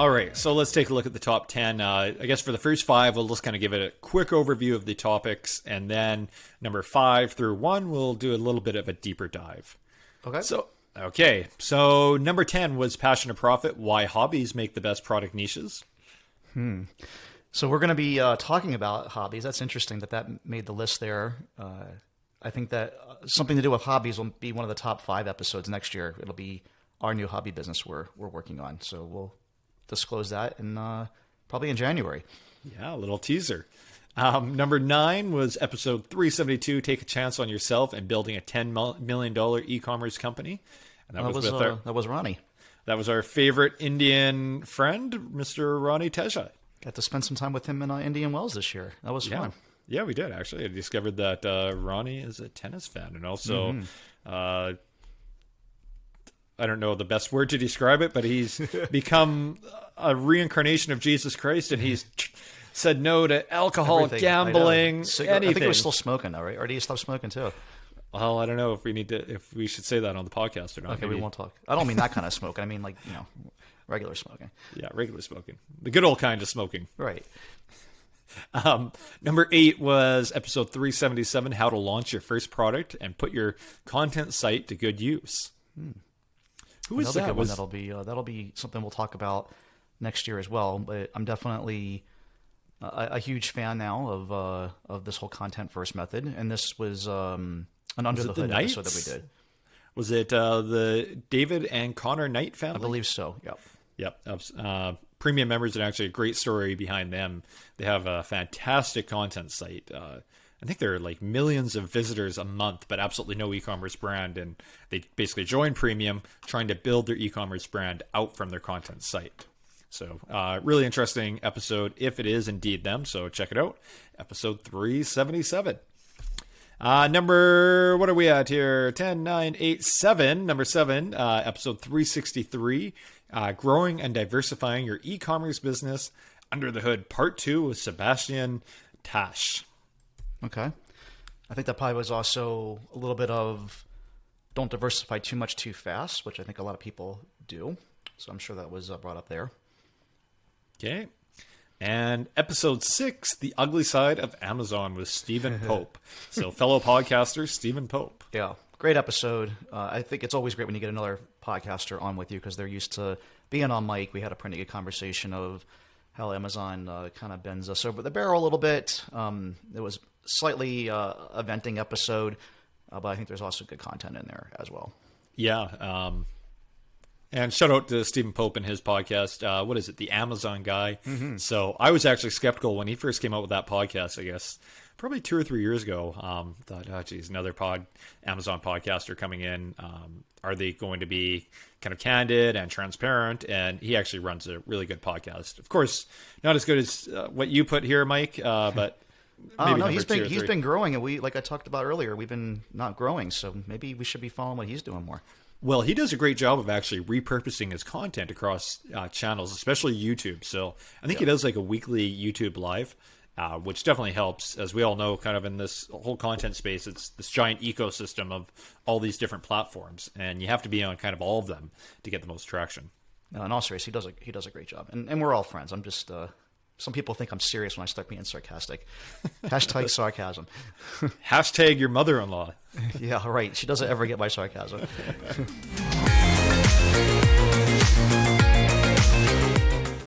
All right, so let's take a look at the top 10. I guess for the first five, we'll just kind of give it a quick overview of the topics. And then number 5 through 1, we'll do a little bit of a deeper dive. Okay. So number 10 was Passion to Profit, Why Hobbies Make the Best Product Niches. So we're going to be talking about hobbies. That's interesting that made the list there. I think that something to do with hobbies will be one of the top 5 episodes next year. It'll be our new hobby business we're working on. So we'll disclose that probably in January. Yeah, a little teaser. Number 9 was episode 372, Take a Chance on Yourself and Building a $10 million e-commerce company. And that was Ronnie. That was our favorite Indian friend, Mr. Ronnie Teja. Got to spend some time with him in Indian Wells this year. That was fun. Yeah, we did, actually. I discovered that Ronnie is a tennis fan. And also, I don't know the best word to describe it, but he's become a reincarnation of Jesus Christ, and he's said no to alcohol, gambling, anything. I think he was still smoking, though, right? Or did he stop smoking, too? Well, I don't know if we should say that on the podcast or not. Okay, maybe. We won't talk. I don't mean that kind of smoking. I mean, regular smoking. Yeah, regular smoking. The good old kind of smoking. Right. Number 8 was episode 377, How to Launch Your First Product and Put Your Content Site to Good Use. Who was Another that? good one. That'll be something we'll talk about next year as well. But I'm definitely a huge fan now of this whole content first method. And this was an under the hood episode that we did. Was it the David and Connor Knight family? I believe so. Yep. Premium members, and actually a great story behind them. They have a fantastic content site. I think there are like millions of visitors a month, but absolutely no e-commerce brand. And they basically join Premium, trying to build their e-commerce brand out from their content site. So really interesting episode, if it is indeed them. So check it out. Episode 377. What are we at here? 10, 9, 8, 7. Number 7, episode 363. Growing and diversifying your e-commerce business under the hood, part 2 with Sebastian Tash. Okay. I think that probably was also a little bit of don't diversify too much too fast, which I think a lot of people do. So I'm sure that was brought up there. Okay. And episode 6, The Ugly Side of Amazon with Stephen Pope. So fellow podcaster, Stephen Pope. Yeah. Great episode. I think it's always great when you get another podcaster on with you because they're used to being on mic. We had a pretty good conversation of how Amazon kind of bends us over the barrel a little bit. It was slightly a venting episode, but I think there's also good content in there as well. Yeah. And shout out to Stephen Pope and his podcast. What is it? The Amazon Guy. Mm-hmm. So I was actually skeptical when he first came out with that podcast, I guess, probably 2 or 3 years ago. Thought, oh, geez, another Amazon podcaster coming in. Are they going to be kind of candid and transparent? And he actually runs a really good podcast. Of course, not as good as what you put here, Mike, but no, he's been growing, and like I talked about earlier, we've been not growing, so maybe we should be following what he's doing more. Well, he does a great job of actually repurposing his content across channels, especially YouTube. So I think he does like a weekly YouTube live, which definitely helps. As we all know, kind of in this whole content space, it's this giant ecosystem of all these different platforms, and you have to be on kind of all of them to get the most traction. No, in all seriousness, he does a great job, and we're all friends. I'm just some people think I'm serious when I start being sarcastic. Hashtag sarcasm. Hashtag your mother-in-law. Yeah, right. She doesn't ever get my sarcasm.